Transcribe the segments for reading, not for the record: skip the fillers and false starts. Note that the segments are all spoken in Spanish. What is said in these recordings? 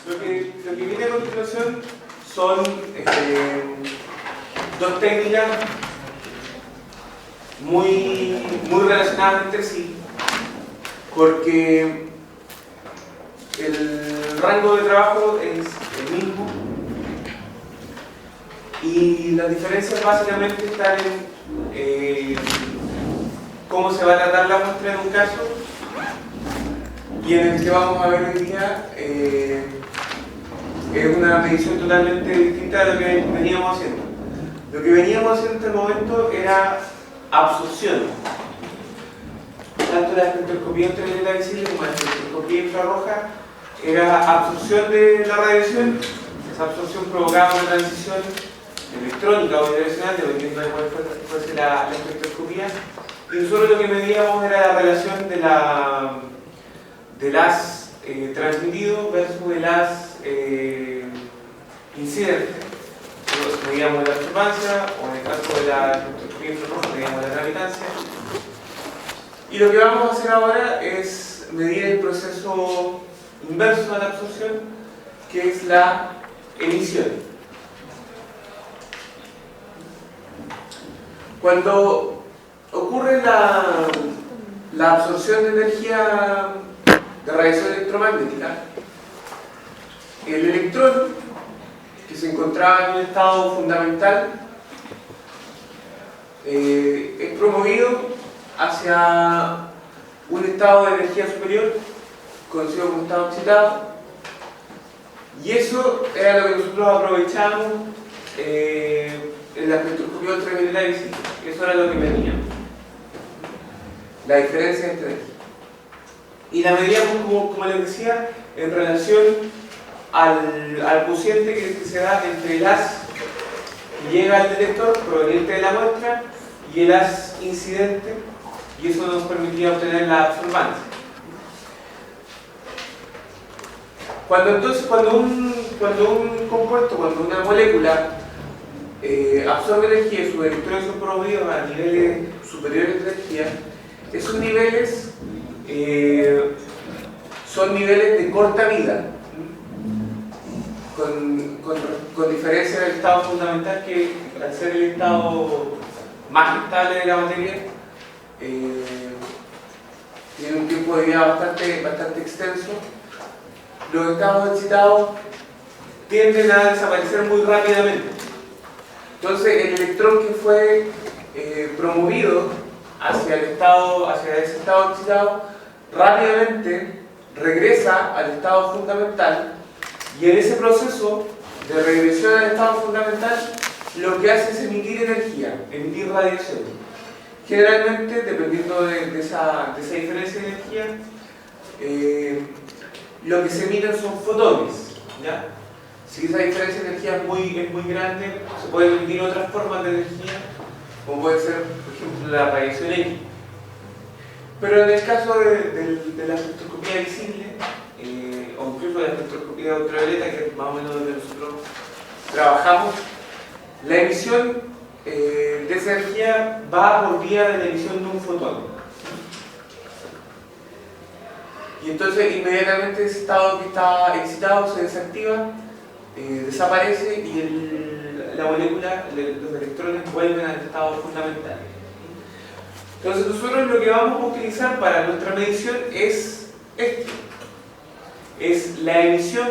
Lo que viene a continuación son dos técnicas muy relacionadas entre sí, porque el rango de trabajo es el mismo y las diferencias básicamente están en cómo se va a tratar la muestra en un caso y en el que vamos a ver hoy día es una medición totalmente distinta de lo que veníamos haciendo. Lo que veníamos haciendo hasta el momento era absorción, tanto la espectroscopía ultravioleta visible como la espectroscopía infrarroja era absorción de la radiación. Esa absorción provocaba una transición electrónica o bidireccional dependiendo de cuál fuese la espectroscopía, y nosotros lo que medíamos era la relación del haz transmitido versus el haz incidente. Nosotros medíamos la absorbancia, o en el caso de la espectroscopía infrarroja medíamos la gravitancia. Y lo que vamos a hacer ahora es medir el proceso inverso a la absorción, que es la emisión. Cuando ocurre la absorción de energía de radiación electromagnética, el electrón, que se encontraba en un estado fundamental, es promovido hacia un estado de energía superior, conocido como estado excitado, y eso era lo que nosotros aprovechamos en la espectroscopía ultravioleta visible. Eso era lo que medíamos, la diferencia entre ellos. Y la medíamos, como les decía, en relación al cociente que se da entre el haz que llega al detector proveniente de la muestra y el haz incidente, y eso nos permitía obtener la absorbancia. Cuando un compuesto, cuando una molécula absorbe energía y sus electrones son promovidos a niveles superiores de energía, esos niveles son niveles de corta vida, con diferencia del estado fundamental, que al ser el estado más estable de la materia tiene un tiempo de vida bastante extenso. Los estados excitados tienden a desaparecer muy rápidamente. Entonces el electrón que fue promovido hacia ese estado excitado rápidamente regresa al estado fundamental, y en ese proceso de regresión al estado fundamental lo que hace es emitir energía, emitir radiación. Generalmente, dependiendo de esa diferencia de energía, lo que se emiten son fotones, ¿ya? Si esa diferencia de energía es muy grande, se pueden emitir otras formas de energía, como puede ser, por ejemplo, la radiación X. Pero en el caso de la espectroscopía visible, o incluso la espectroscopía ultravioleta, que es más o menos donde nosotros trabajamos, la emisión de esa energía va por vía de la emisión de un fotón. Y entonces inmediatamente ese estado que está excitado se desactiva, desaparece, y la molécula, los electrones vuelven al estado fundamental. Entonces nosotros lo que vamos a utilizar para nuestra medición es esto. Es la emisión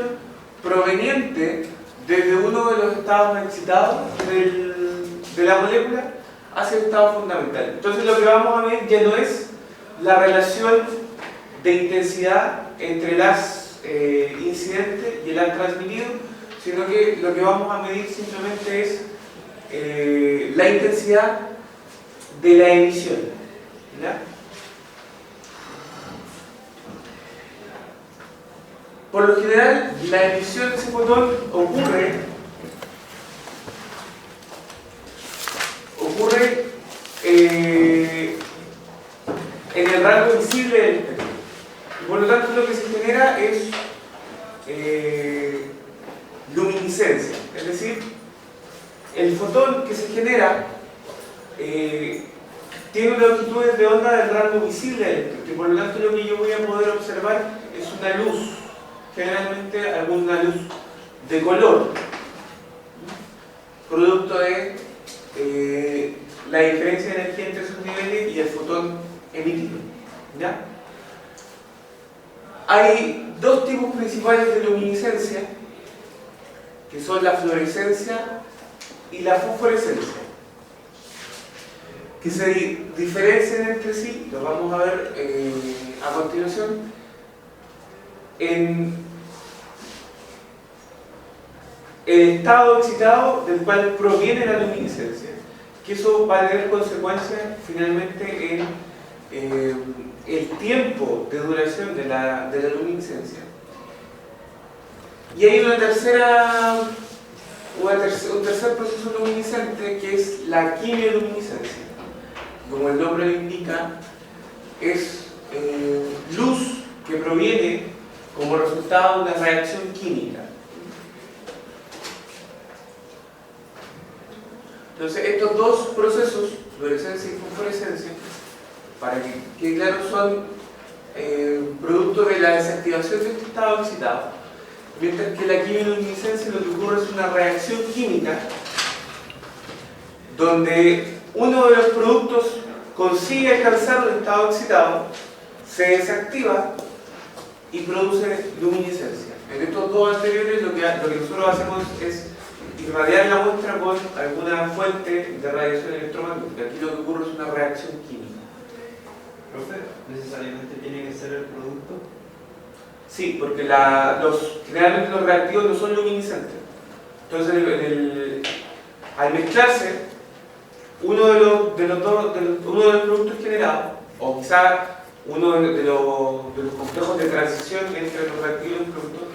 proveniente desde uno de los estados excitados de la molécula hacia el estado fundamental. Entonces lo que vamos a ver ya no es la relación de intensidad entre el haz incidente y el haz transmitido, sino que lo que vamos a medir simplemente es la intensidad de la emisión, ¿ya? Por lo general, la emisión de ese fotón ocurre en el rango visible del espectro. Y por lo tanto lo que se genera es luminiscencia, es decir, el fotón que se genera tiene longitudes de onda del rango visible del espectro, y por lo tanto lo que yo voy a poder observar es una luz generalmente alguna luz de color, producto de la diferencia de energía entre sus niveles y el fotón emitido. ¿Ya? Hay dos tipos principales de luminiscencia, que son la fluorescencia y la fosforescencia, que se diferencian entre sí, lo vamos a ver a continuación, en el estado excitado del cual proviene la luminiscencia, que eso va a tener consecuencias finalmente en el tiempo de duración de la luminiscencia. Y hay un tercer proceso luminiscente, que es la quimioluminiscencia. Como el nombre lo indica, es luz que proviene como resultado de una reacción química. Entonces, estos dos procesos, fluorescencia y fosforescencia, para que quede claro, son producto de la desactivación de este estado excitado. Mientras que la quimioluminiscencia, lo que ocurre es una reacción química donde uno de los productos consigue alcanzar el estado excitado, se desactiva y produce luminiscencia. En estos dos anteriores lo que nosotros hacemos es irradiar la muestra con alguna fuente de radiación electromagnética. Aquí lo que ocurre es una reacción química. ¿Profe? ¿Necesariamente tiene que ser el producto? Sí, porque generalmente los reactivos no son luminiscentes. Entonces, al mezclarse, uno de los productos generados, o quizá uno de los complejos de transición entre los reactivos y los productos,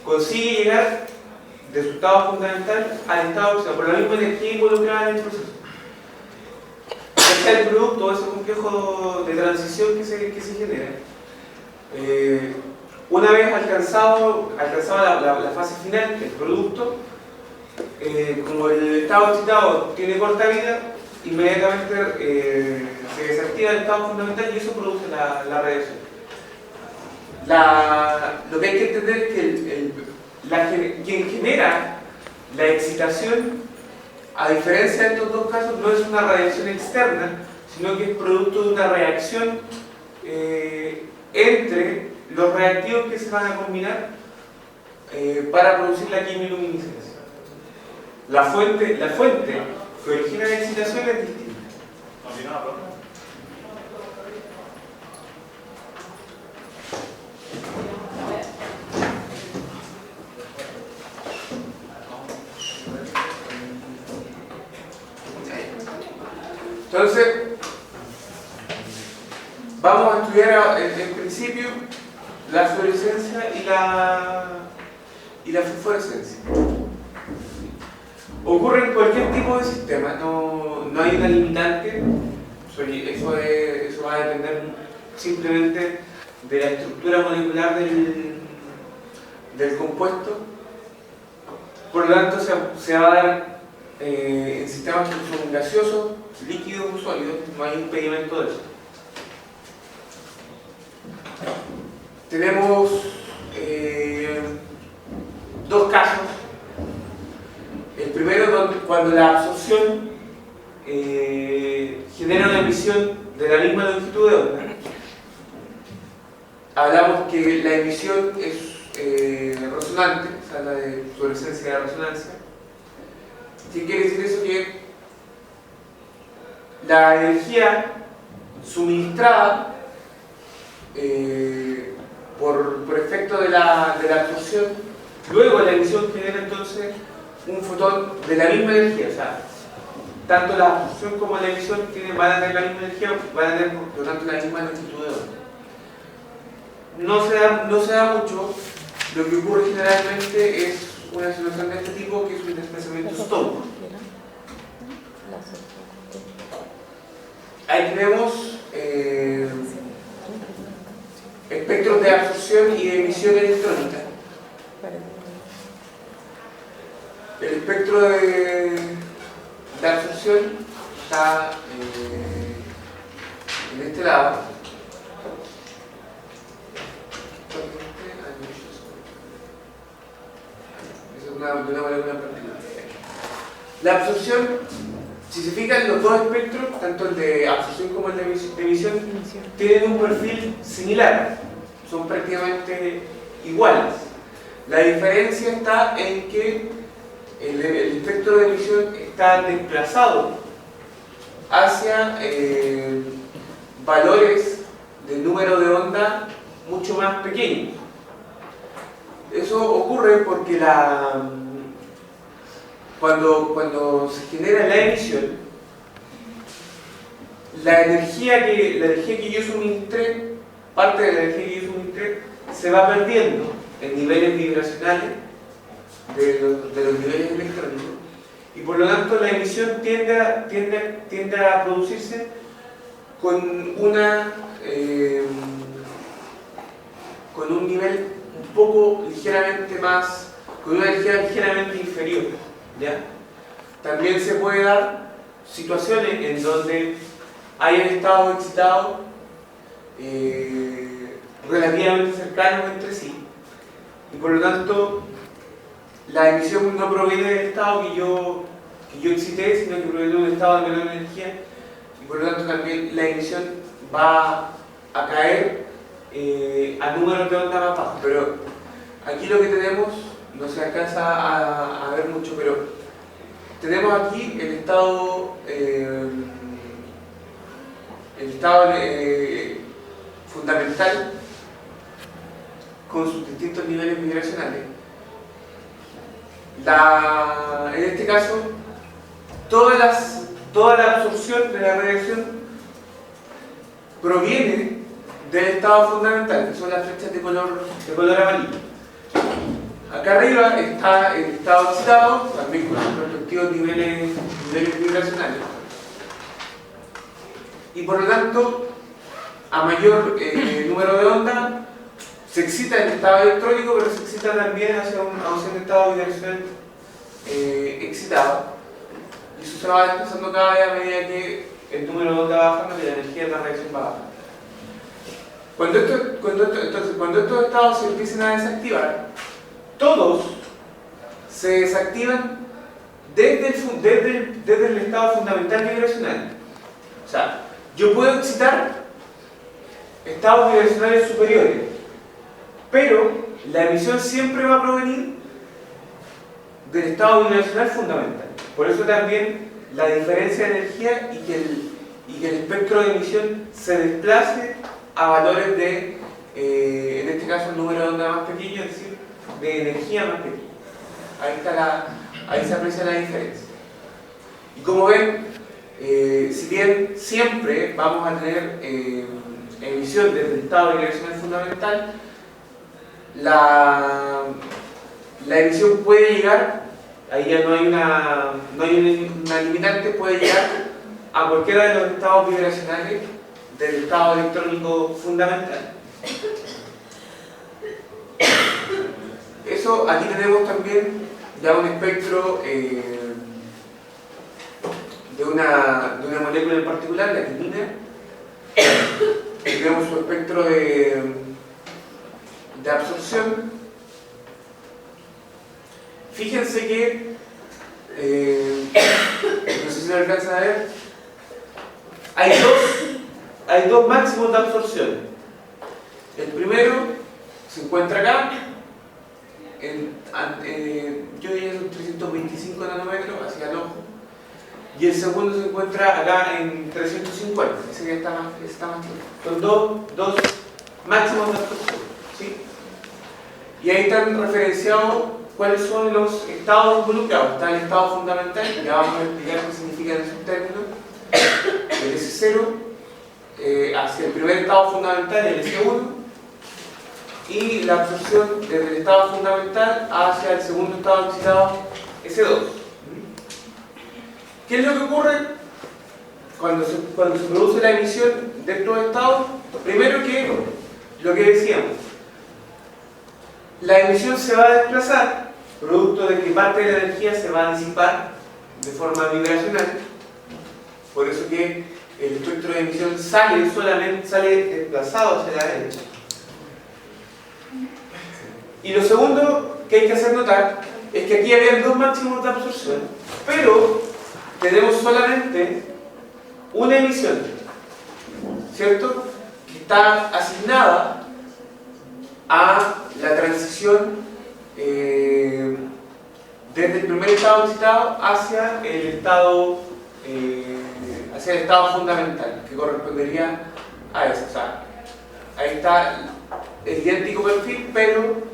consigue llegar de su estado fundamental al estado oxidado, por la misma energía involucrada en el proceso. Este es el producto de ese complejo de transición que se genera. Una vez alcanzada la fase final del producto, como el estado excitado tiene corta vida, inmediatamente se desactiva el estado fundamental y eso produce la radiación. Lo que hay que entender es que quien genera la excitación, a diferencia de estos dos casos, no es una radiación externa, sino que es producto de una reacción entre los reactivos que se van a combinar para producir la quimioluminiscencia. La fuente que origina la excitación es distinta. ¿Continúa, profe? Entonces, vamos a estudiar en principio la fluorescencia y la fosforescencia. Ocurre en cualquier tipo de sistema, no hay una limitante, eso va a depender simplemente de la estructura molecular del compuesto. Por lo tanto, se va a dar en sistemas que son gaseosos, líquidos o sólidos, no hay impedimento de eso. Tenemos dos casos. El primero, cuando la absorción genera una emisión de la misma longitud de onda. Hablamos que la emisión es resonante, o sea, la de fluorescencia de resonancia. ¿Qué quiere decir eso? Que la energía suministrada por efecto de la absorción, luego la emisión genera entonces un fotón de la misma energía, o sea, tanto la absorción como la emisión van a tener la misma energía, van a tener por lo tanto la misma longitud de onda. No se da mucho. Lo que ocurre generalmente es una situación de este tipo, que es un desplazamiento Stone. Ahí tenemos espectros de absorción y de emisión electrónica. El espectro de absorción está en este lado. de una molécula en particular. La absorción, si se fijan, los dos espectros, tanto el de absorción como el de emisión, tienen un perfil similar, son prácticamente iguales. La diferencia está en que el espectro de emisión está desplazado hacia valores de número de onda mucho más pequeños. Eso ocurre porque cuando se genera la emisión, la energía que yo suministré, parte de la energía que yo suministré, se va perdiendo en niveles vibracionales de los niveles electrónicos, y por lo tanto la emisión tiende a producirse con un nivel un poco ligeramente más, con una energía ligeramente inferior, ¿ya? También se puede dar situaciones en donde hay estados excitados relativamente cercanos entre sí, y por lo tanto la emisión no proviene del estado que yo excité, sino que proviene de un estado de menor energía, y por lo tanto también la emisión va a caer a números de onda más bajos. Pero aquí lo que tenemos, no se alcanza a ver mucho, pero tenemos aquí el estado fundamental con sus distintos niveles vibracionales. En este caso, toda la absorción de la radiación proviene del estado fundamental, que son las flechas de color amarillo. Acá arriba está el estado excitado, también con sus respectivos niveles vibracionales. Y por lo tanto, a mayor número de onda, se excita el estado electrónico, pero se excita también hacia un estado vibracional excitado. Y eso se va desplazando cada vez a medida que el número de onda va bajando y la energía de la reacción va bajando. Cuando estos estados se empiezan a desactivar, todos se desactivan desde el estado fundamental vibracional. O sea, yo puedo excitar estados vibracionales superiores, pero la emisión siempre va a provenir del estado vibracional fundamental. Por eso también la diferencia de energía y que el espectro de emisión se desplace a valores de, en este caso, el número de onda más pequeño, es decir, de energía más pequeña. Ahí se aprecia la diferencia. Y como ven, si bien siempre vamos a tener emisión desde el estado vibracional fundamental, la emisión puede llegar, ahí ya no hay una limitante, puede llegar a cualquiera de los estados vibracionales del estado electrónico fundamental. Eso, aquí tenemos también ya un espectro de una molécula en particular, la quinina. Tenemos su espectro de absorción. Fíjense que, no sé si lo alcanzan a ver, hay dos máximos de absorción. El primero se encuentra acá, yo diría son 325 nanómetros hacia el ojo, y el segundo se encuentra acá en 350, ese ya está más claro. Son dos máximos de absorción, ¿sí? Y ahí están referenciados cuáles son los estados involucrados. Está el estado fundamental, que ya vamos a explicar qué significan esos términos, el S0, hacia el primer estado fundamental, el S1, y la absorción desde el estado fundamental hacia el segundo estado excitado, S2. ¿Qué es lo que ocurre cuando se produce la emisión de estos estados? Primero que lo que decíamos, la emisión se va a desplazar, producto de que parte de la energía se va a disipar de forma vibracional, por eso que el espectro de emisión sale desplazado hacia la derecha. Y lo segundo que hay que hacer notar es que aquí había dos máximos de absorción, pero tenemos solamente una emisión, ¿cierto? Que está asignada a la transición desde el primer estado excitado hacia el estado fundamental, que correspondería a eso. O sea, ahí está el idéntico perfil, pero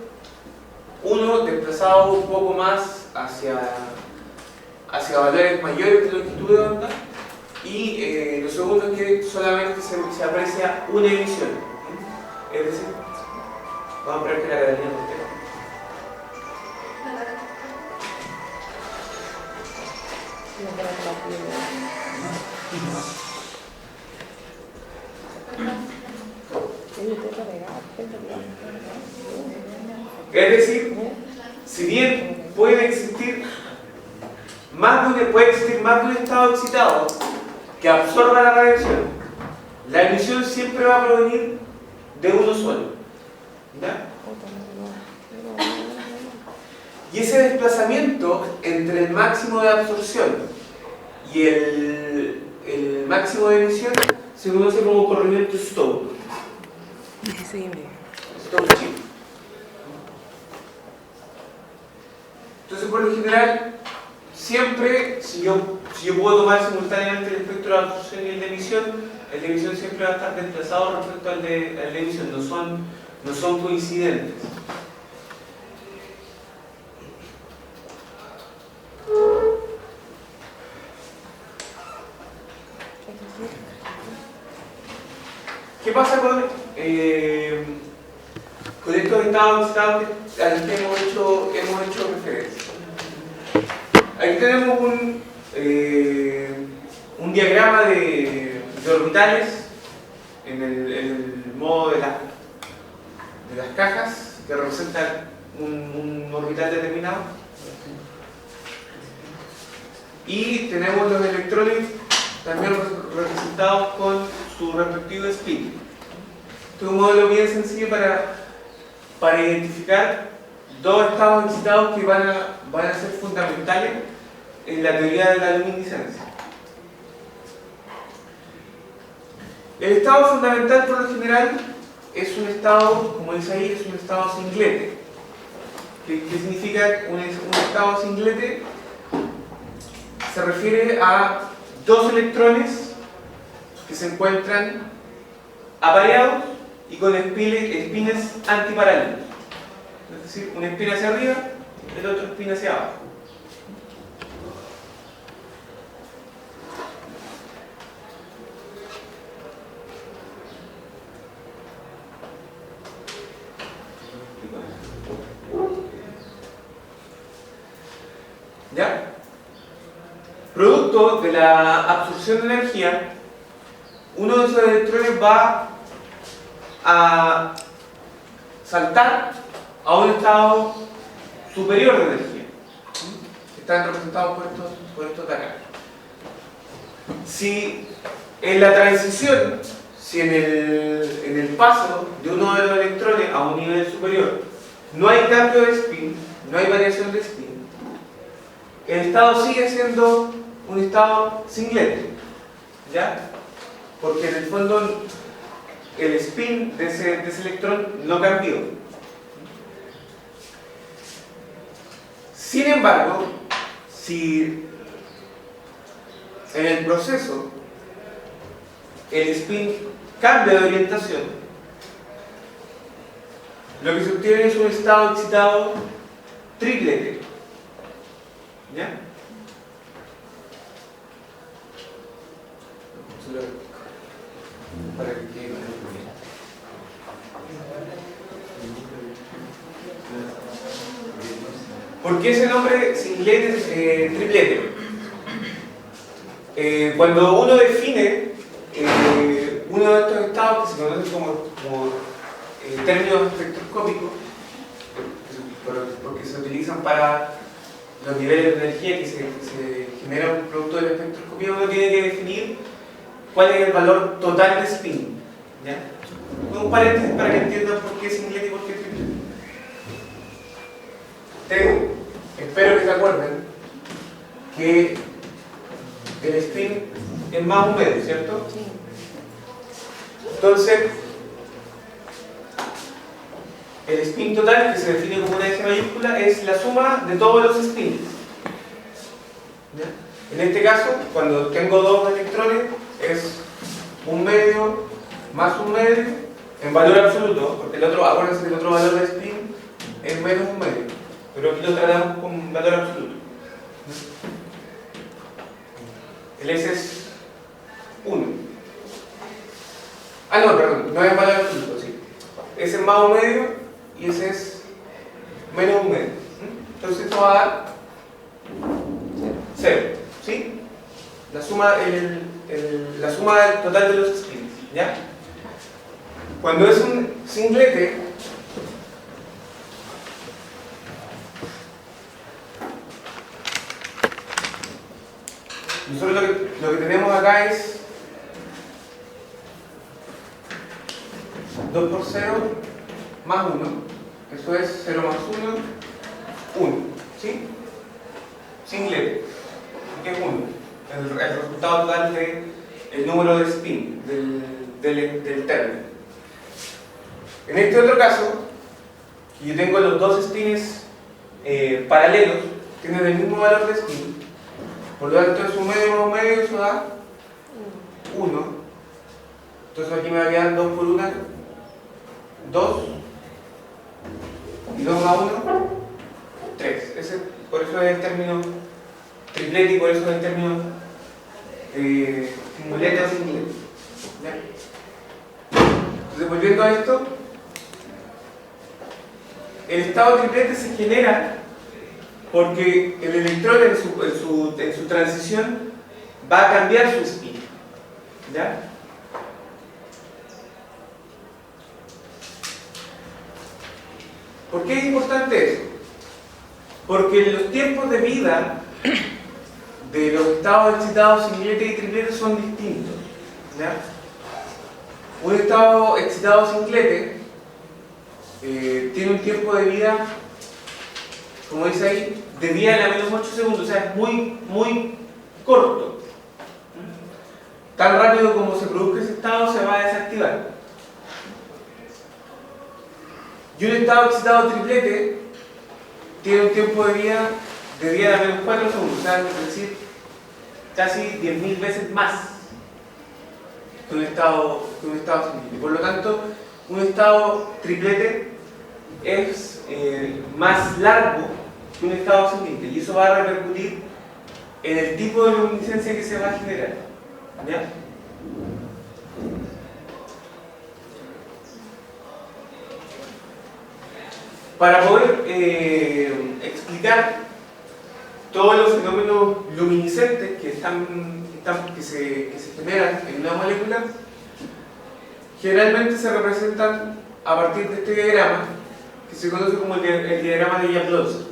uno desplazado un poco más hacia valores mayores de longitud de onda, y lo segundo es que solamente se aprecia una emisión. Es decir, vamos a ver que la cadena esté. Es decir, si bien puede existir más de un estado excitado que absorba la radiación, la emisión siempre va a provenir de uno solo. ¿Ya? Y ese desplazamiento entre el máximo de absorción y el máximo de emisión se conoce como corrimiento Stokes. Stokes chip. Entonces, por lo general, siempre, si yo puedo tomar simultáneamente el espectro de absorción y el de emisión siempre va a estar desplazado respecto al de emisión, no son coincidentes. ¿Qué pasa con estos estados excitados a los que hemos hecho referencia? Aquí tenemos un diagrama de orbitales en el modo de las cajas que representan un orbital determinado, y tenemos los electrones también representados con su respectivo spin. Este es un modelo bien sencillo para identificar dos estados excitados que van a ser fundamentales en la teoría de la luminiscencia. El estado fundamental, por lo general, es un estado, como dice ahí, es un estado singlete. ¿Qué significa un estado singlete? Se refiere a dos electrones que se encuentran apareados y con espines antiparalelos. Es decir, un spin hacia arriba, el otro spin hacia abajo. ¿Ya? Producto de la absorción de energía, uno de esos electrones va a saltar a un estado superior de energía. Están representados por estos de acá. Si en la transición, si en el paso de uno de los electrones a un nivel superior no hay cambio de spin, no hay variación de spin, el estado sigue siendo un estado singlete, ¿ya? Porque en el fondo el spin de ese electrón no cambió. Sin embargo, si en el proceso el spin cambia de orientación, lo que se obtiene es un estado excitado triplete. ¿Ya? Para que quede bien. ¿Por qué ese nombre singlete, triplete? Cuando uno define uno de estos estados que se conocen como términos espectroscópicos, porque se utilizan para los niveles de energía que se generan producto de la espectroscopía, uno tiene que definir cuál es el valor total de spin. ¿Ya? Un paréntesis para que entiendan por qué es singlete y por qué es triplete. T espero que se acuerden que el spin es más un medio, ¿cierto? Sí. Entonces, el spin total, que se define como una S mayúscula, es la suma de todos los spins. ¿Ya? En este caso, cuando tengo dos electrones, es un medio más un medio en valor absoluto, porque el otro, acuérdense que el otro valor de spin es menos un medio, pero aquí lo tratamos con valor absoluto. El S es 1. Ah, no, perdón, no es valor absoluto, sí. S es más un medio y ese es menos un medio. Entonces esto va a dar 0, ¿sí? La suma, la suma total de los spins, ¿ya? Cuando es un singlete, nosotros lo que tenemos acá es 2 por 0 más 1, eso es 0 más 1, 1, ¿sí? Singlete, que es 1, el resultado total del número de spin del término. En este otro caso, que yo tengo los dos spins paralelos, tienen el mismo valor de spin, por lo tanto es un medio más un medio, eso da 1. Entonces aquí me va a quedar 2 por 1, 2, y 2 más 1, 3. Por eso es el término triplete y por eso es el término singulete o singlete. Entonces, volviendo a esto, el estado triplete se genera porque el electrón en su transición va a cambiar su spin. ¿Ya? ¿Por qué es importante eso? Porque los tiempos de vida de los estados excitados singlete y triplete son distintos. ¿Ya? Un estado excitado singlete tiene un tiempo de vida, como dice ahí, de 10 a la menos 8 segundos, o sea, es muy corto. Tan rápido como se produzca ese estado se va a desactivar. Y un estado excitado triplete tiene un tiempo de vida de 10 a la menos 4 segundos, o sea, es decir, casi 10.000 veces más que un estado singlete. Por lo tanto, un estado triplete es más largo que un estado singlete y eso va a repercutir en el tipo de luminiscencia que se va a generar. ¿Ya? Para poder explicar todos los fenómenos luminiscentes que se generan en una molécula, generalmente se representan a partir de este diagrama que se conoce como el diagrama de Jablonski.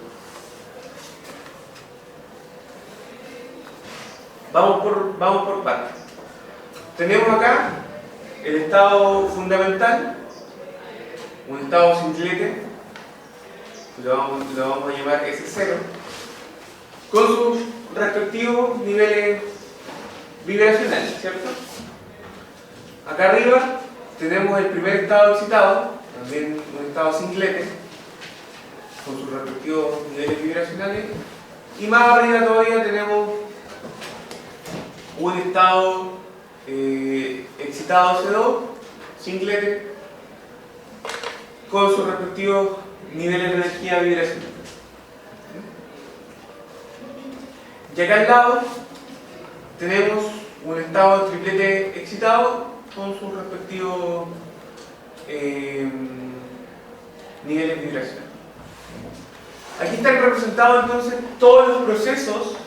Vamos por partes. Tenemos acá el estado fundamental, un estado singlete, lo vamos a llamar S0, con sus respectivos niveles vibracionales, ¿cierto? Acá arriba tenemos el primer estado excitado, también un estado singlete, con sus respectivos niveles vibracionales, y más arriba todavía tenemos un estado excitado C2, singlete, con sus respectivos niveles de energía vibracional. Y acá al lado tenemos un estado triplete excitado con sus respectivos niveles vibracionales. Aquí están representados entonces todos los procesos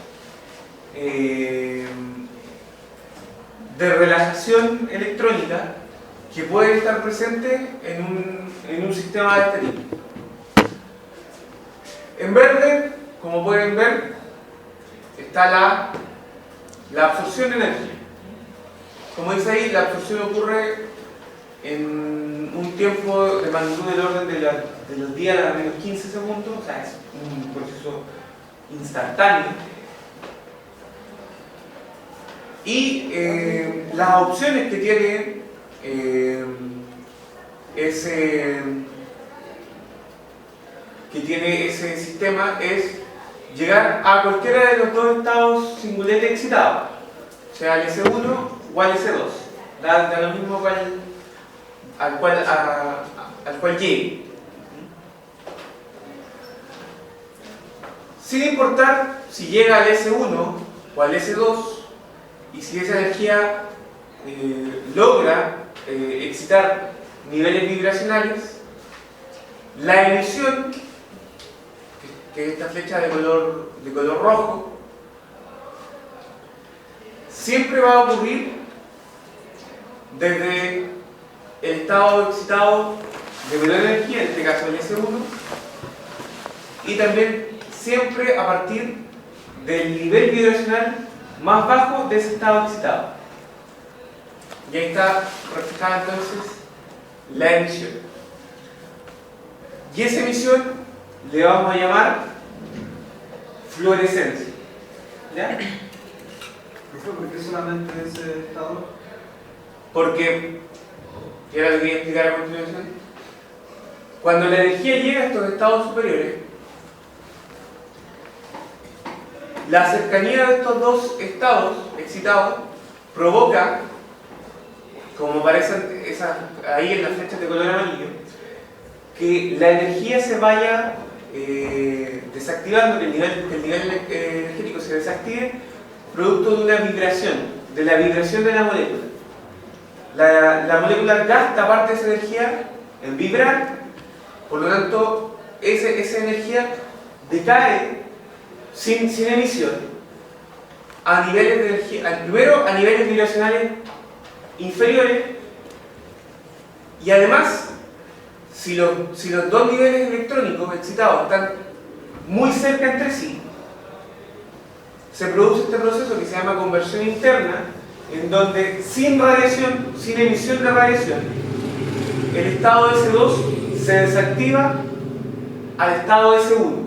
de relajación electrónica que pueden estar presentes en un sistema de este tipo. En verde, como pueden ver, está la absorción de energía. Como dice ahí, la absorción ocurre en un tiempo de magnitud del orden de los 10 a la menos 15 segundos, o sea, es un proceso instantáneo. Y las opciones que tiene ese sistema es llegar a cualquiera de los dos estados singulete excitados, sea al S1 o al S2, da lo mismo al cual llegue. Sin importar si llega al S1 o al S2, y si esa energía logra excitar niveles vibracionales, la emisión, que es esta flecha de color rojo, siempre va a ocurrir desde el estado excitado de menor energía, en este caso el S1, y también siempre a partir del nivel vibracional más bajo de ese estado excitado. Y ahí está reflejada entonces la emisión. Y esa emisión le vamos a llamar fluorescencia. ¿Ya? ¿Por qué solamente ese estado? Porque, y ahora lo voy a explicar a continuación, cuando la energía llega a estos estados superiores, la cercanía de estos dos estados excitados provoca, como aparecen ahí en las flechas de color amarillo, que la energía se vaya desactivando, que el nivel energético se desactive, producto de una vibración, de la vibración de la molécula. La molécula gasta parte de esa energía en vibrar, por lo tanto, esa energía decae sin emisión a niveles de energía, primero a niveles vibracionales inferiores, y además, si los dos niveles electrónicos excitados están muy cerca entre sí, se produce este proceso que se llama conversión interna, en donde sin radiación, sin emisión de radiación, el estado S2 se desactiva al estado S1.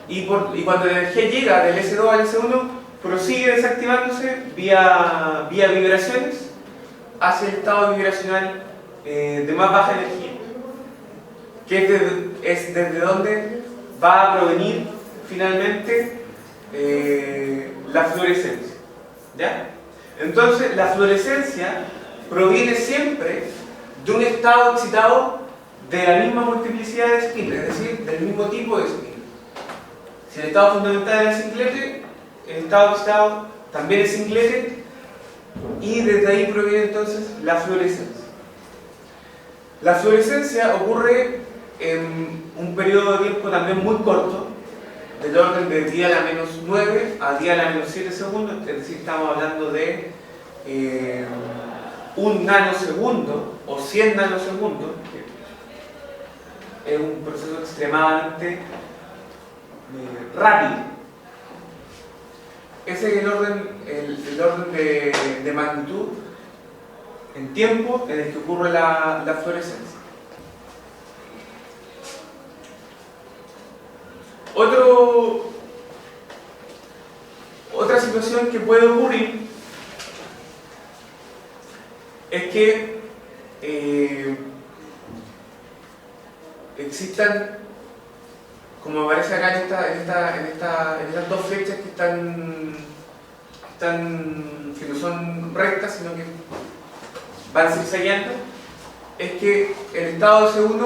Y cuando la energía llega del S2 al S1, prosigue desactivándose vía vibraciones hacia el estado vibracional de más baja energía, que es desde donde va a provenir finalmente la fluorescencia. ¿Ya? Entonces, la fluorescencia proviene siempre de un estado excitado de la misma multiplicidad de Spinor, es decir, del mismo tipo de Spinor. Si el estado fundamental es singlete, el estado excitado también es singlete, y desde ahí proviene entonces la fluorescencia. La fluorescencia ocurre en un periodo de tiempo también muy corto, del orden de 10 a la menos 9 a 10 a la menos 7 segundos, es decir, estamos hablando de 1 nanosegundo o 100 nanosegundos, que es un proceso extremadamente rápido. Ese es el orden de magnitud en tiempo en el que ocurre la fluorescencia. Otra situación que puede ocurrir es que existan, como aparece acá en estas dos flechas que no son rectas, sino que van zigzagueando, es que el estado S1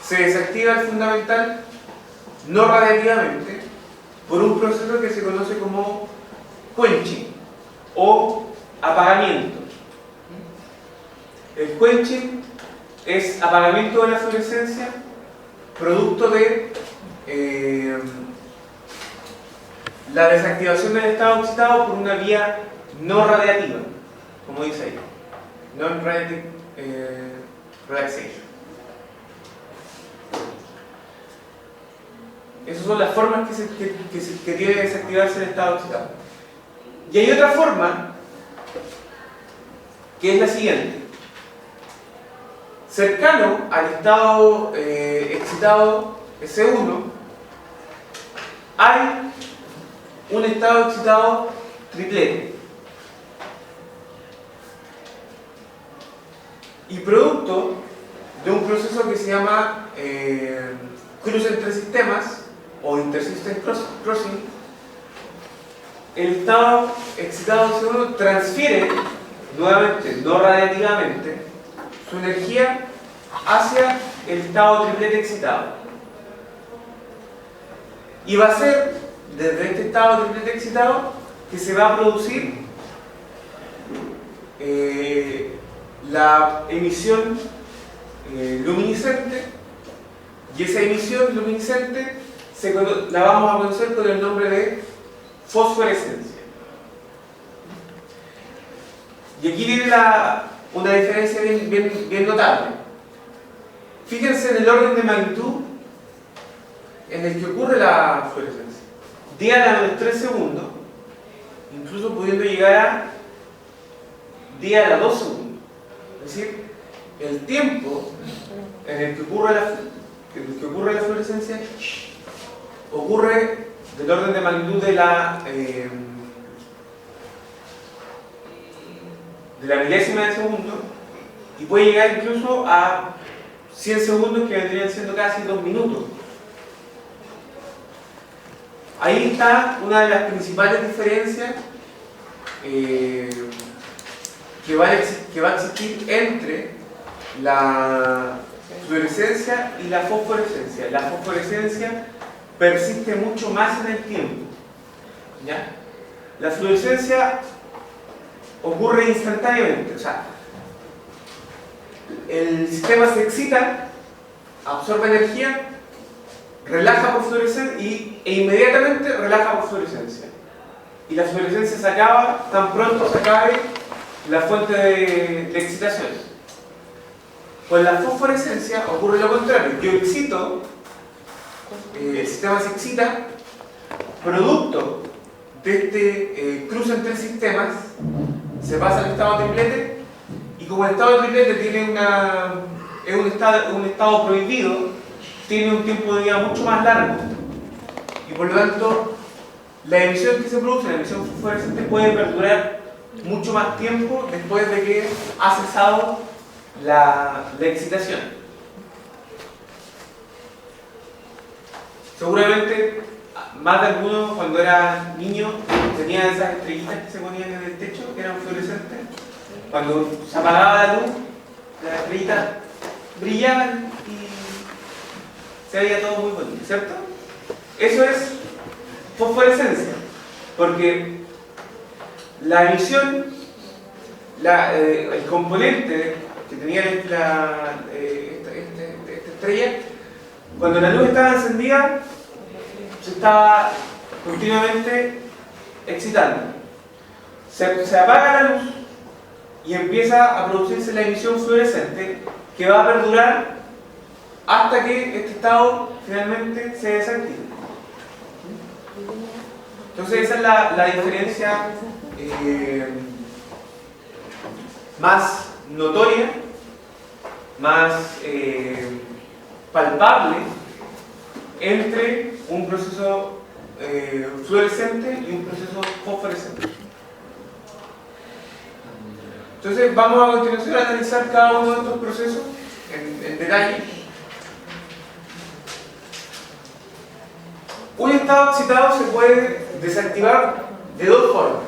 se desactiva el fundamental no radiativamente por un proceso que se conoce como quenching o apagamiento. El quenching es apagamiento de la fluorescencia producto de la desactivación del estado excitado por una vía no radiativa, como dice ahí, non-radiative relaxation. Esas son las formas que tiene que desactivarse el estado excitado. Y hay otra forma, que es la siguiente. Cercano al estado excitado S1, hay un estado excitado triplete. Y producto de un proceso que se llama cruce entre sistemas o intersystem crossing, el estado excitado C1 transfiere nuevamente, no radiativamente, su energía hacia el estado triplete excitado. Y va a ser desde este estado triplete excitado que se va a producir la emisión luminiscente, y esa emisión luminiscente la vamos a conocer con el nombre de fosforescencia. Y aquí viene una diferencia bien notable. Fíjense en el orden de magnitud en el que ocurre la fluorescencia. D a la menos 3 segundos, incluso pudiendo llegar a D a la 2 segundos. Es decir, el tiempo en el que ocurre la fluorescencia ocurre del orden de magnitud de la milésima de segundo, y puede llegar incluso a 100 segundos, que vendrían siendo casi 2 minutos. Ahí está una de las principales diferencias que va a existir entre la fluorescencia y la fosforescencia. La fosforescencia persiste mucho más en el tiempo, ¿ya? La fluorescencia ocurre instantáneamente, o sea, el sistema se excita, absorbe energía, relaja por fluorescencia e inmediatamente relaja por fluorescencia. Y la fluorescencia se acaba tan pronto se acabe la fuente de excitación. Con la fosforescencia ocurre lo contrario. Yo excito, el sistema se excita, producto de este cruce entre sistemas, se pasa al estado triplete, y como el estado triplete tiene es un estado prohibido, tiene un tiempo de vida mucho más largo, y por lo tanto la emisión que se produce, la emisión fosforescente, puede perdurar mucho más tiempo después de que ha cesado la excitación. Seguramente más de alguno, cuando era niño, tenía esas estrellitas que se ponían en el techo, que eran fluorescentes. Cuando se apagaba la luz, las estrellitas brillaban y se veía todo muy bonito, ¿cierto? Eso es fosforescencia, porque la emisión, el componente que tenía esta estrella, cuando la luz estaba encendida, se estaba continuamente excitando. Se apaga la luz y empieza a producirse la emisión fluorescente, que va a perdurar hasta que este estado finalmente se desactive. Entonces esa es la diferencia más notoria, más palpable entre un proceso fluorescente y un proceso fosforescente. Entonces vamos a continuación a analizar cada uno de estos procesos en detalle. Un estado excitado se puede desactivar de dos formas: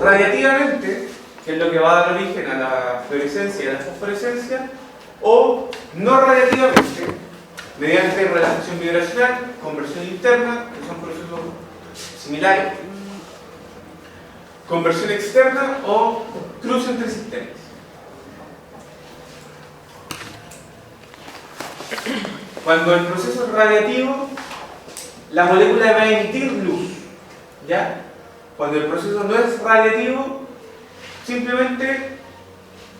radiativamente, que es lo que va a dar origen a la fluorescencia y a la fosforescencia, o no radiativamente, mediante relajación vibracional, conversión interna, que son procesos similares, conversión externa o cruce entre sistemas. Cuando el proceso es radiativo, la molécula va a emitir luz, ¿ya? Cuando el proceso no es radiativo, simplemente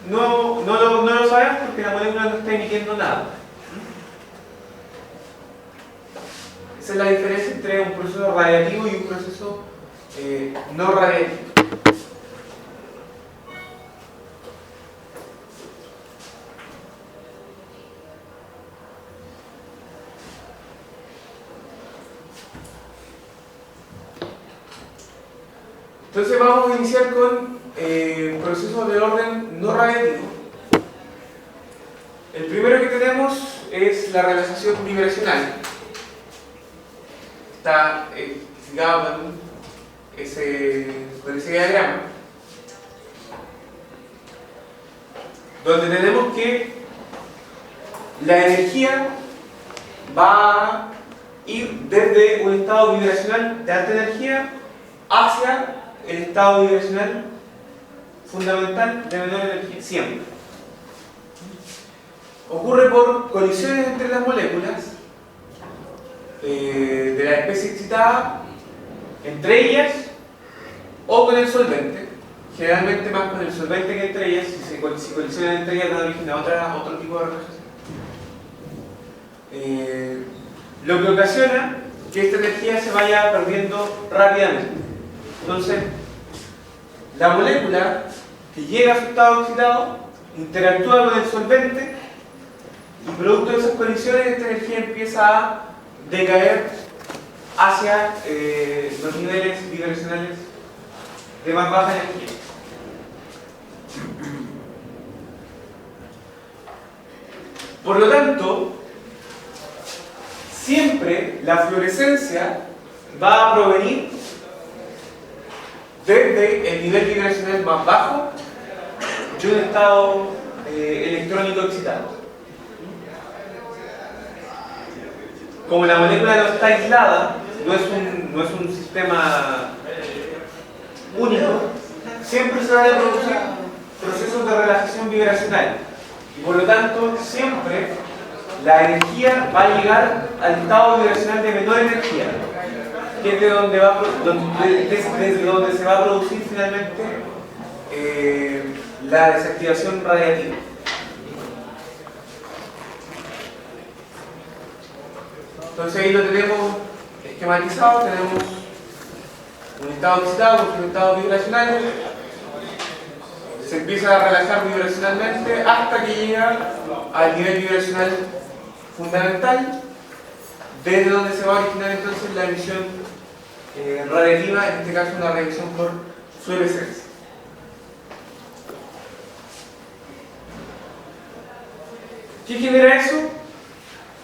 no lo sabemos, porque la molécula no está emitiendo nada. Esa es la diferencia entre un proceso radiativo y un proceso no radiativo. Entonces vamos a iniciar con procesos de orden no radiativo. El primero que tenemos es la relajación vibracional. Está explicado con ese diagrama, donde tenemos que la energía va a ir desde un estado vibracional de alta energía hacia el estado vibracional fundamental de menor energía, siempre. Ocurre por colisiones entre las moléculas de la especie excitada, entre ellas o con el solvente, generalmente más con el solvente que entre ellas. Si colisionan entre ellas dan origen a otro tipo de relajación. Lo que ocasiona que esta energía se vaya perdiendo rápidamente. Entonces, la molécula que llega a su estado excitado interactúa con el solvente y producto de esas colisiones esta energía empieza a decaer hacia los niveles vibracionales de más baja energía. Por lo tanto, siempre la fluorescencia va a provenir desde el nivel vibracional más bajo de un estado electrónico excitado. Como la molécula no está aislada, no es un sistema único, siempre se van a producir procesos de relajación vibracional y por lo tanto siempre la energía va a llegar al estado vibracional de menor energía, que es desde donde se va a producir finalmente la desactivación radiativa. Entonces ahí lo tenemos esquematizado, tenemos un estado excitado con un estado vibracional, se empieza a relajar vibracionalmente hasta que llega al nivel vibracional fundamental, desde donde se va a originar entonces la emisión radiativa, en este caso una radiación por fluorescencia. ¿Qué genera eso?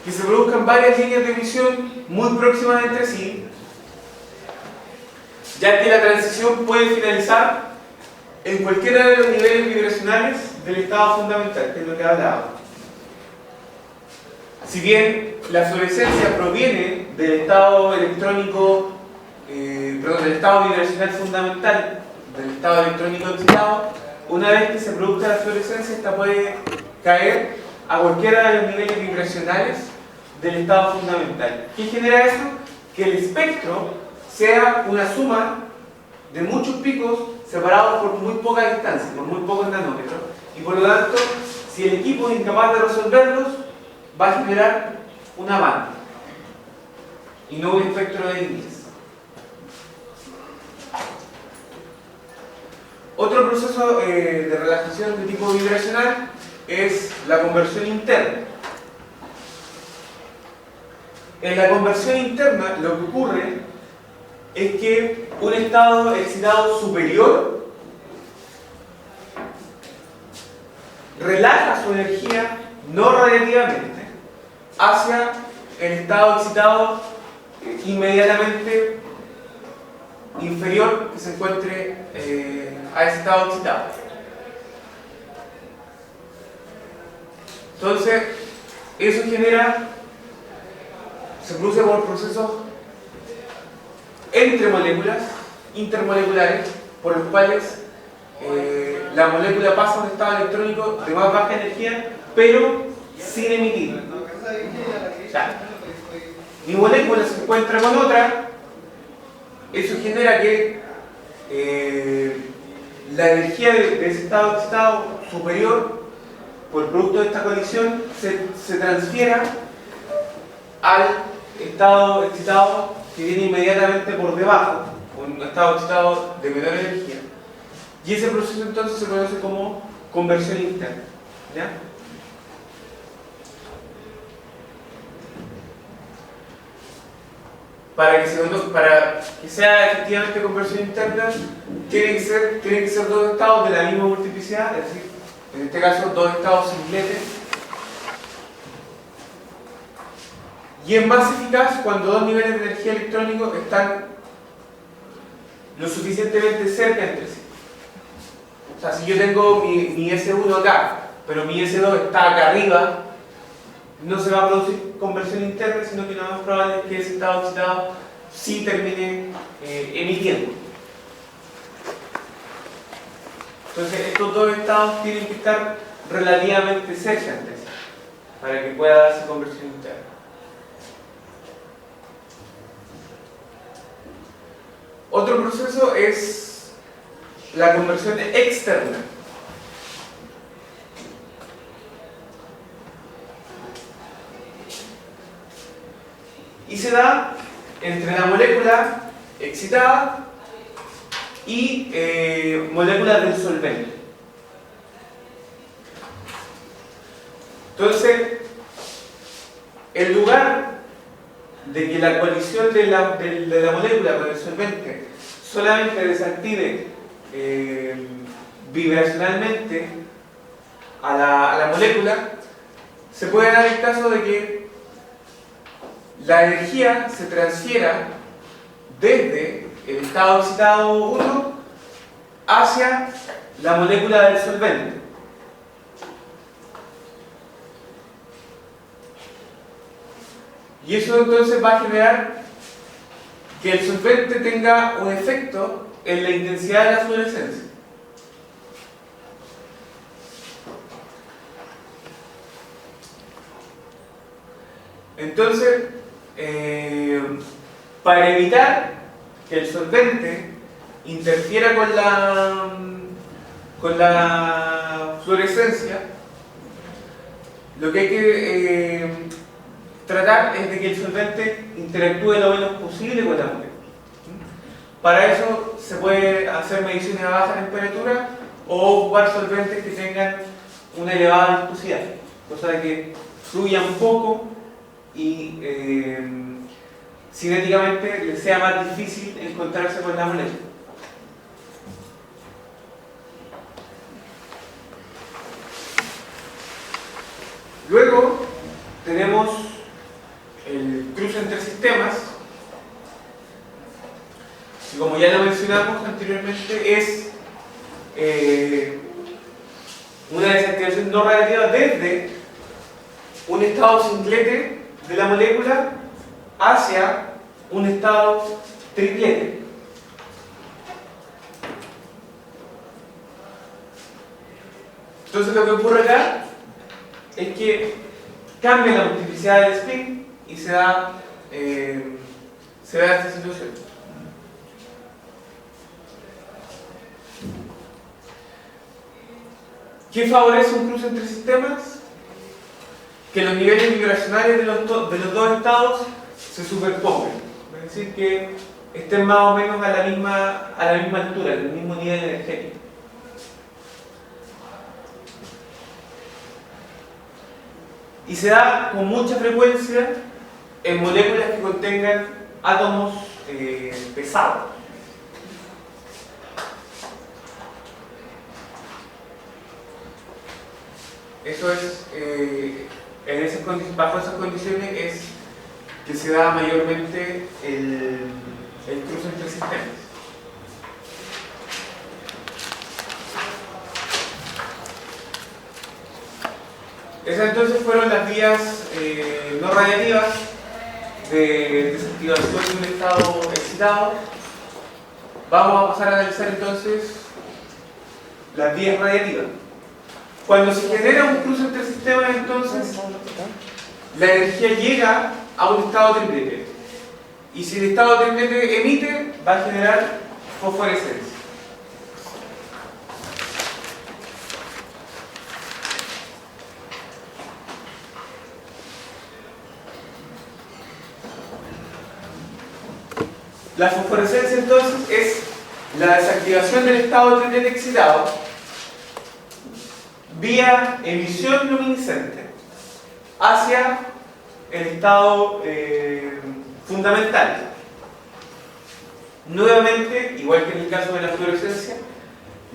Que se produzcan varias líneas de emisión muy próximas entre sí, ya que la transición puede finalizar en cualquiera de los niveles vibracionales del estado fundamental, que es lo que hablaba. Si bien la fluorescencia proviene del estado electrónico, del estado vibracional fundamental, del estado electrónico excitado, una vez que se produzca la fluorescencia, esta puede caer a cualquiera de los niveles vibracionales del estado fundamental. ¿Qué genera eso? Que el espectro sea una suma de muchos picos separados por muy poca distancia, por muy pocos nanómetros, y por lo tanto, si el equipo es incapaz de resolverlos, va a generar una banda y no un espectro de líneas. Otro proceso de relajación de tipo vibracional es la conversión interna. En la conversión interna lo que ocurre es que un estado excitado superior relaja su energía no radiativamente hacia el estado excitado inmediatamente inferior que se encuentre a ese estado excitado. Entonces, eso se produce por procesos entre moléculas, intermoleculares, por los cuales la molécula pasa a un estado electrónico de más baja energía, pero sin emitir. O sea, mi molécula se encuentra con otra, eso genera que la energía de ese estado excitado superior, por producto de esta colisión, se transfiera al estado excitado que viene inmediatamente por debajo, un estado excitado de menor energía. Y ese proceso entonces se conoce como conversión interna. ¿Ya? para que sea efectivamente conversión interna, tienen que ser dos estados de la misma multiplicidad, es decir, en este caso dos estados singletes. Y es más eficaz cuando dos niveles de energía electrónico están lo suficientemente cerca entre sí. O sea, si yo tengo mi S1 acá, pero mi S2 está acá arriba, no se va a producir conversión interna, sino que lo más probable es que ese estado excitado sí termine emitiendo. Entonces, estos dos estados tienen que estar relativamente cerca entre sí para que pueda darse conversión interna. Otro proceso es la conversión externa. Y se da entre la molécula excitada y moléculas del solvente. Entonces, en lugar de que la colisión de la molécula con el solvente solamente desactive vibracionalmente a la molécula, se puede dar el caso de que la energía se transfiera desde el estado excitado 1 hacia la molécula del solvente. Y eso entonces va a generar que el solvente tenga un efecto en la intensidad de la fluorescencia. Entonces, para evitar que el solvente interfiera con la fluorescencia, lo que hay que tratar es de que el solvente interactúe lo menos posible con la molécula. Para eso se puede hacer mediciones a baja temperatura o ocupar solventes que tengan una elevada viscosidad, cosa de que fluyan poco y cinéticamente les sea más difícil encontrarse con la molécula. Luego tenemos el cruce entre sistemas, y como ya lo mencionamos anteriormente, es una desactivación no radiativa desde un estado singlete de la molécula hacia un estado triplete. Entonces lo que ocurre acá es que cambia la multiplicidad del spin y se da esta situación. ¿Qué favorece un cruce entre sistemas? Que los niveles vibracionales de los dos estados se superpongan, es decir, que estén más o menos a la misma altura, al mismo nivel energético. Y se da con mucha frecuencia en moléculas que contengan átomos pesados. Eso es, bajo esas condiciones es que se da mayormente el cruce entre sistemas. Esas entonces fueron las vías no radiativas de desactivación de un estado excitado. Vamos a pasar a analizar entonces las vías radiativas. Cuando se genera un cruce entre sistemas, entonces la energía llega a un estado triplete. Y si el estado triplete emite, va a generar fosforescencia. La fosforescencia entonces es la desactivación del estado triplete excitado vía emisión luminiscente hacia el estado fundamental, nuevamente, igual que en el caso de la fluorescencia,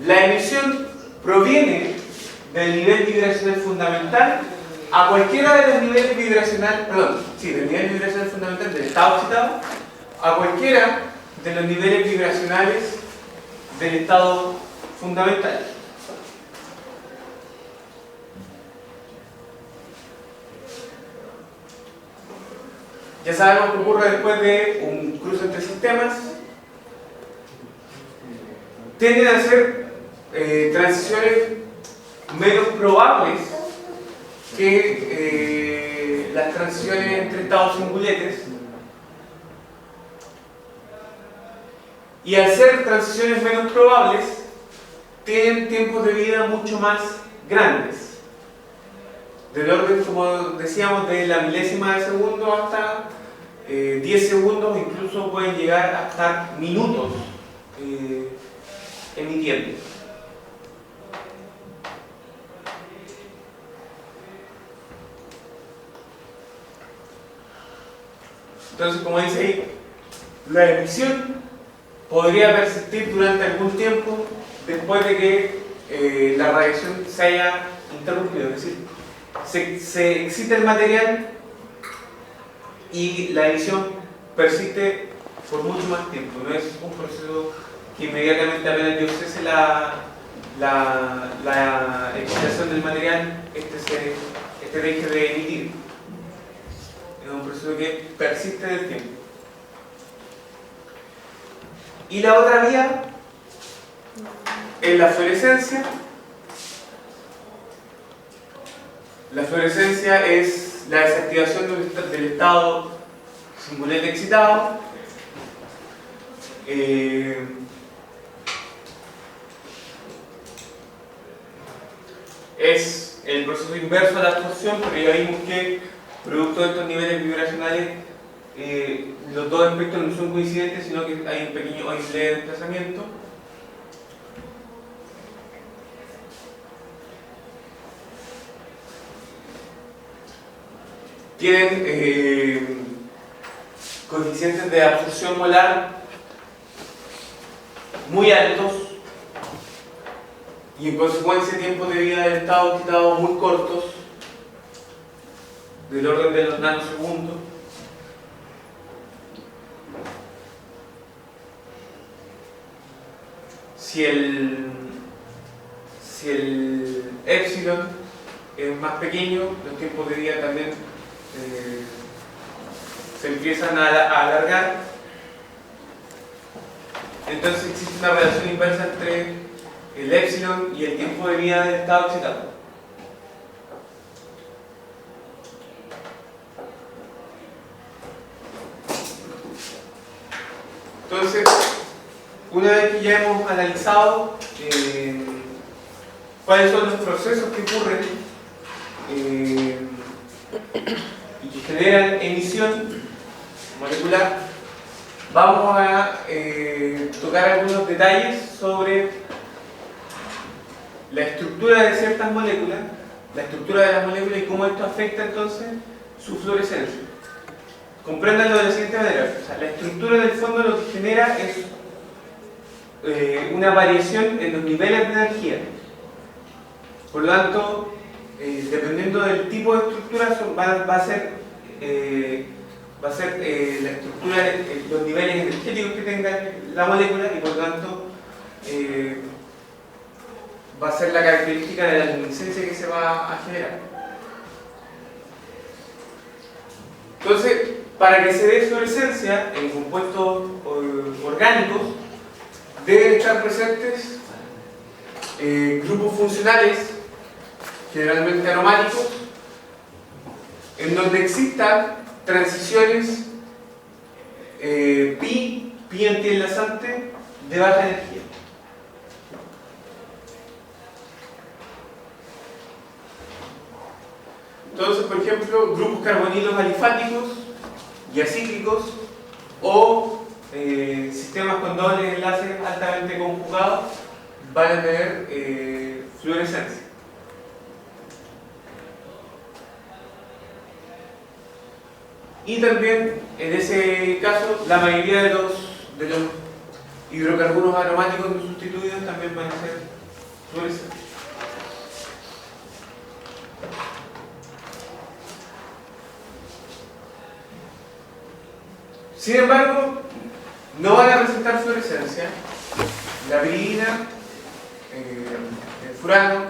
la emisión proviene del nivel vibracional fundamental a cualquiera de los niveles vibracionales, del nivel vibracional fundamental del estado excitado, a cualquiera de los niveles vibracionales del estado fundamental. Ya sabemos que ocurre después de un cruce entre sistemas. Tienden a ser transiciones menos probables que las transiciones entre estados singuletes. Y al ser transiciones menos probables, tienen tiempos de vida mucho más grandes. Del orden, como decíamos, de la milésima de segundo hasta 10 segundos, incluso pueden llegar hasta minutos emitiendo. Entonces, como dice ahí, la emisión podría persistir durante algún tiempo después de que la radiación se haya interrumpido, es decir, se excita el material y la emisión persiste por mucho más tiempo. No es un proceso que inmediatamente apenas yo cese la excitación del material, este deje de emitir. Es un proceso que persiste en el tiempo. Y la otra vía es la fluorescencia. La fluorescencia es la desactivación del estado singulete excitado. Es el proceso inverso a la absorción, pero ya vimos que producto de estos niveles vibracionales los dos espectros no son coincidentes, sino que hay un leve desplazamiento. Tienen coeficientes de absorción molar muy altos y en consecuencia tiempos de vida del estado excitado muy cortos, del orden de los nanosegundos. Si el epsilon es más pequeño, los tiempos de vida también se empiezan a alargar. Entonces existe una relación inversa entre el epsilon y el tiempo de vida del estado excitado. Entonces, una vez que ya hemos analizado cuáles son los procesos que ocurren y que generan emisión molecular, vamos a tocar algunos detalles sobre la estructura de ciertas moléculas, la estructura de las moléculas y cómo esto afecta entonces su fluorescencia. Compréndanlo de la siguiente manera: o sea, la estructura en el fondo lo que genera es una variación en los niveles de energía. Por lo tanto, dependiendo del tipo de estructura, va a ser la estructura, los niveles energéticos que tenga la molécula, y por lo tanto va a ser la característica de la luminiscencia que se va a generar. Entonces, para que se dé fluorescencia en compuestos orgánicos, deben estar presentes grupos funcionales, generalmente aromáticos, en donde existan transiciones pi antienlazante de baja energía. Entonces, por ejemplo, grupos carbonilos alifáticos y acíclicos, o sistemas con dobles enlaces altamente conjugados van a tener fluorescencia. Y también, en ese caso, la mayoría de los hidrocarburos aromáticos no sustituidos también van a ser fluorescentes. Sin embargo, no van a presentar fluorescencia la piridina, el furano,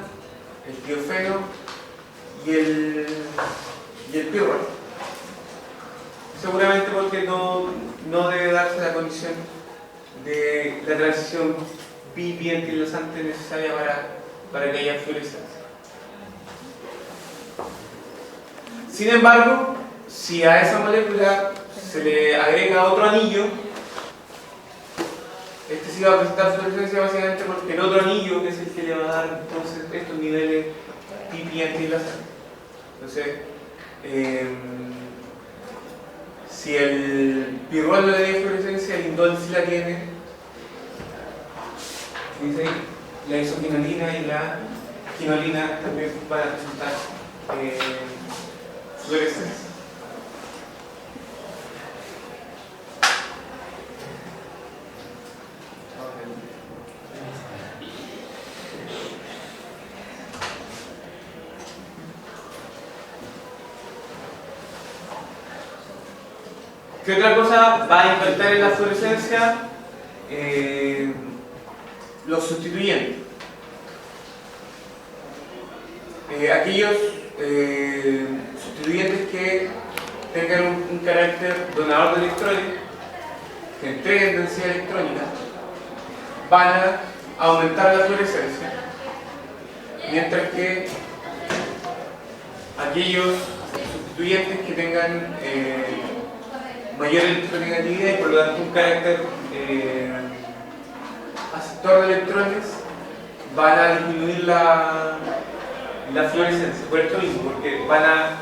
el tiofeno y el pirrol. Seguramente porque no debe darse la condición de la transición pi-pi-antilosante necesaria para que haya fluorescencia. Sin embargo, si a esa molécula se le agrega otro anillo, este sí va a presentar fluorescencia básicamente porque el otro anillo, que es el que le va a dar entonces estos niveles pi-pi antilasantes. Entonces, si el pirrol no tiene fluorescencia, el indol sí la tiene. Dice ahí, la isoquinolina y la quinolina también van a presentar fluorescencia. ¿Qué otra cosa va a impactar en la fluorescencia? Los sustituyentes. Aquellos sustituyentes que tengan un carácter donador de electrones, que entreguen densidad electrónica, van a aumentar la fluorescencia, mientras que aquellos sustituyentes que tengan mayor electronegatividad y por lo tanto un carácter aceptor de electrones van a disminuir la fluorescencia. Por esto mismo, porque van a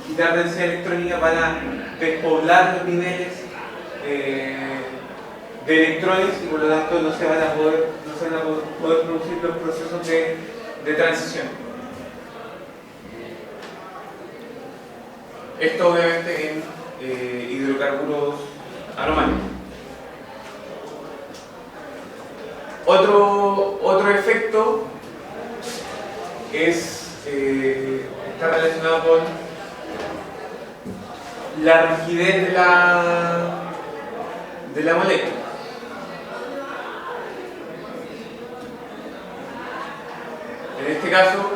quitar densidad electrónica, van a despoblar los niveles de electrones y por lo tanto no se van a poder producir los procesos de transición. Esto obviamente en hidrocarburos aromáticos. Otro efecto está relacionado con la rigidez de la molécula. En este caso,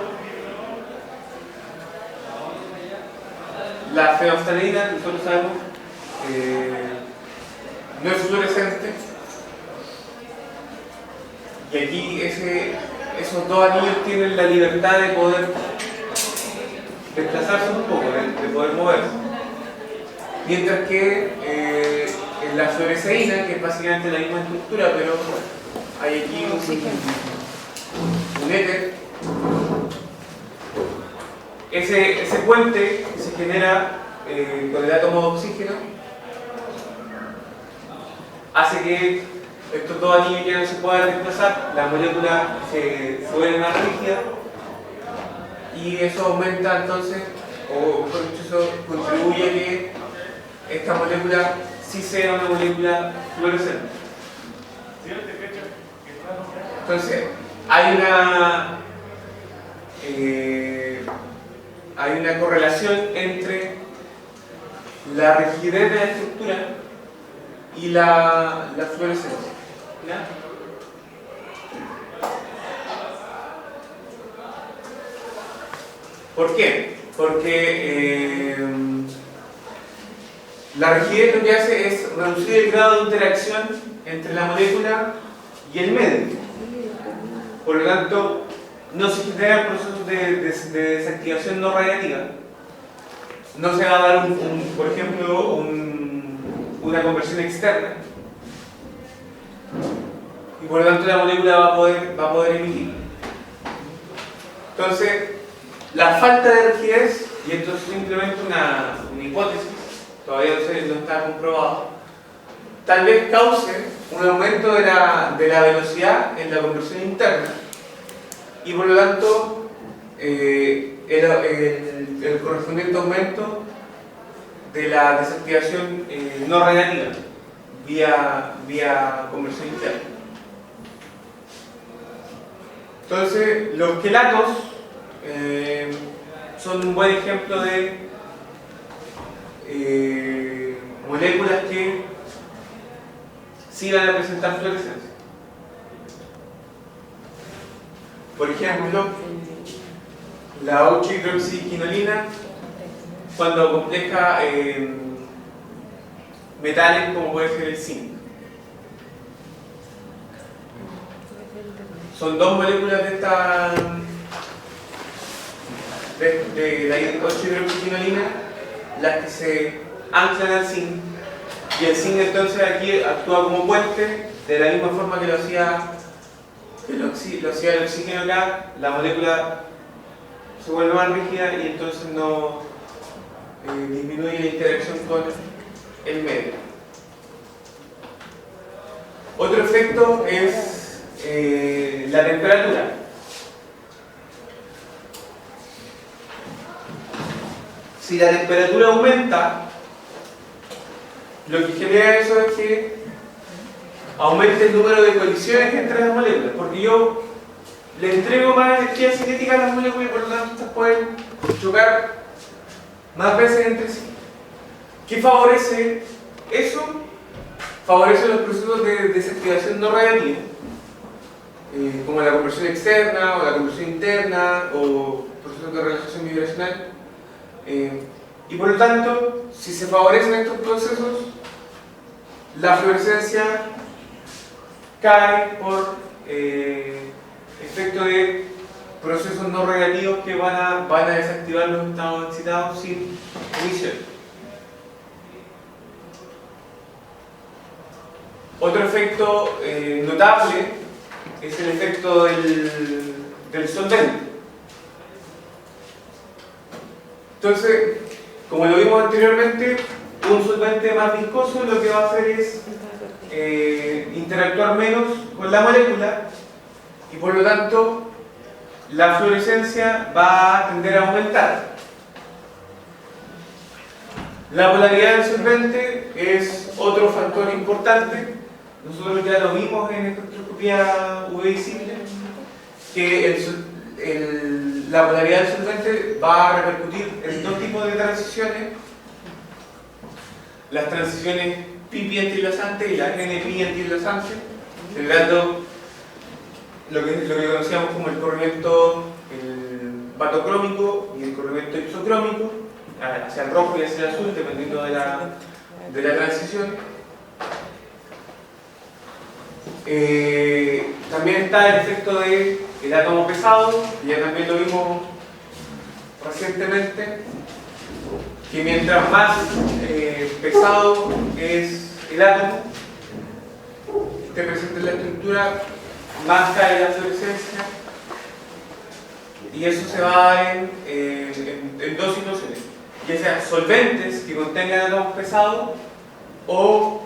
la fenolftalidina, nosotros sabemos, no es fluorescente, y aquí esos dos anillos tienen la libertad de poder desplazarse un poco, de poder moverse. Mientras que en la fluoresceína, que es básicamente la misma estructura, pero hay aquí un éter, ese puente que se genera con el átomo de oxígeno hace que estos dos anillos ya no se puedan desplazar, la molécula se vuelve más rígida y eso aumenta entonces, o mejor dicho, eso contribuye a que esta molécula sí sea una molécula fluorescente. Entonces, hay una correlación entre la rigidez de la estructura y la fluorescencia. ¿Ya? ¿Por qué? Porque la rigidez lo que hace es reducir el grado de interacción entre la molécula y el medio. Por lo tanto, no se generan procesos de desactivación no radiativa. No se va a dar, por ejemplo, una conversión externa. Y por lo tanto la molécula va a poder emitir. Entonces, la falta de rigidez, y esto es simplemente una hipótesis, todavía no está comprobado, tal vez cause un aumento de la velocidad en la conversión interna y por lo tanto el correspondiente aumento de la desactivación no radiativa vía conversión interna. Entonces, los quelatos son un buen ejemplo de moléculas que sí van a presentar fluorescencia. Por ejemplo, la 8-hidroxiquinolina, cuando compleja metales como puede ser el zinc. Son dos moléculas de esta de la 8-hidroxiquinolina las que se anclan al zinc, y el zinc entonces aquí actúa como puente de la misma forma que lo hacía el oxígeno acá. La molécula se vuelve más rígida y entonces no disminuye la interacción con el medio. Otro efecto es la temperatura. Si la temperatura aumenta, lo que genera eso es que aumente el número de colisiones entre las moléculas, porque yo le entrego más energía cinética a las moléculas y por lo tanto estas pueden chocar más veces entre sí. ¿Qué favorece eso? Favorece los procesos de desactivación no radiativa, como la conversión externa o la conversión interna o procesos de relajación vibracional. Y por lo tanto, si se favorecen estos procesos, la fluorescencia cae por efecto de procesos no radiativos que van a desactivar los estados excitados sin emisión. Otro efecto notable es el efecto del solvente. Entonces, como lo vimos anteriormente, un solvente más viscoso lo que va a hacer es interactuar menos con la molécula y por lo tanto la fluorescencia va a tender a aumentar. La polaridad del solvente es otro factor importante. Nosotros ya lo vimos en espectroscopía UV visible, que la polaridad del solvente va a repercutir en dos tipos de transiciones: las transiciones pi-pi antienlazante y las n-pi antienlazante, generando lo que conocíamos como el corrimiento batocrómico y el corrimiento isocrómico, hacia el rojo y hacia el azul, dependiendo de la transición. También está el efecto del átomo pesado, que ya también lo vimos recientemente, que mientras más pesado es el átomo esté presente en la estructura, más cae la fluorescencia, y eso se va en dos situaciones, ya sea solventes que contengan átomos pesados o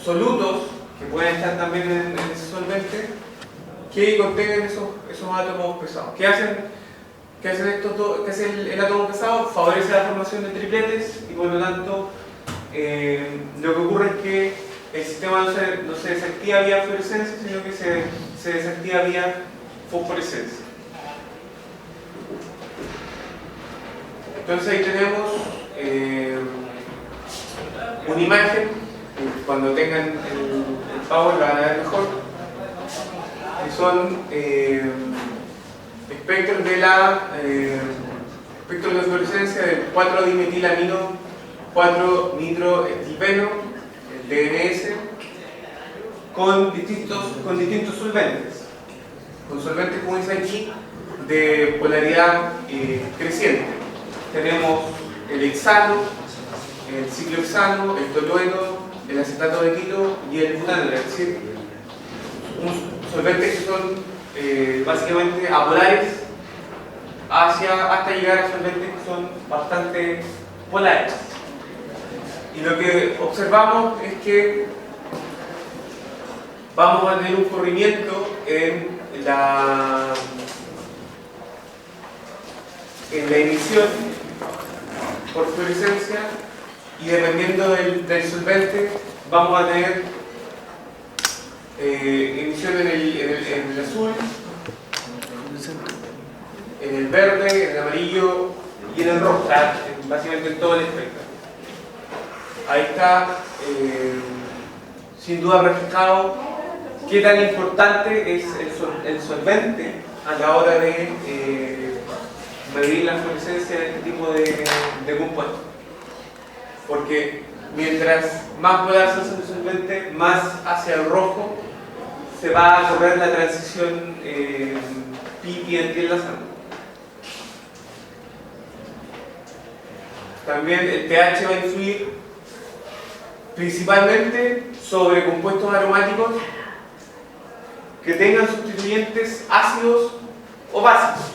solutos que pueden estar también en ese solvente que contengan esos átomos pesados. ¿Qué hace el átomo pesado? Favorece la formación de tripletes y por lo tanto lo que ocurre es que el sistema no se desactiva vía fluorescencia, sino que se desactiva vía fosforescencia. Entonces ahí tenemos una imagen. Cuando tengan el power la van a ver mejor, que son espectros espectros de fluorescencia del 4-dimetilamino 4-nitroestilbeno, el DNS, con distintos solventes, con solventes, como dice aquí, de polaridad creciente. Tenemos el hexano, el ciclohexano, el tolueno, el acetato de etilo y el butanol, es decir, solventes que son básicamente apolares hasta llegar a solventes que son bastante polares. Y lo que observamos es que vamos a tener un corrimiento en la emisión por fluorescencia, y dependiendo del solvente vamos a tener emisión en el azul, en el verde, en el amarillo y en el rojo, o sea, básicamente en todo el espectro. Ahí está, sin duda reflejado qué tan importante es el solvente a la hora de medir la fluorescencia de este tipo de compuestos. Porque mientras más polar se hace el solvente, más hacia el rojo se va a correr la transición pi enlaçando. También el pH va a influir principalmente sobre compuestos aromáticos que tengan sustituyentes ácidos o básicos.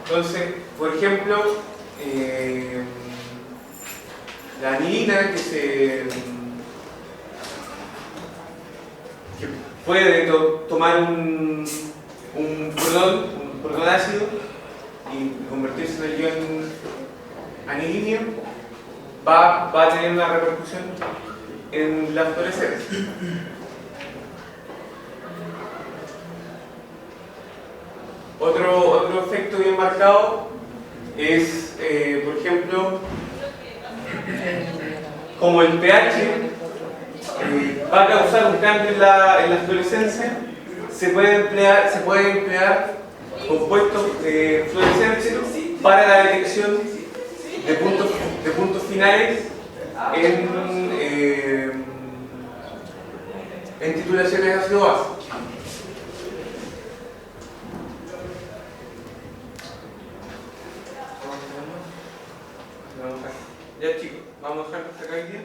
Entonces, por ejemplo, la anilina que puede tomar un protón ácido y convertirse en el ion anilinio, va a tener una repercusión en la fluorescencia. Otro efecto bien marcado es, por ejemplo, como el pH va a causar un cambio en la fluorescencia, se puede emplear compuestos fluorescentes para la detección de puntos finales en titulaciones ácido-base. Ya chicos, vamos a dejar hasta acá hoy día.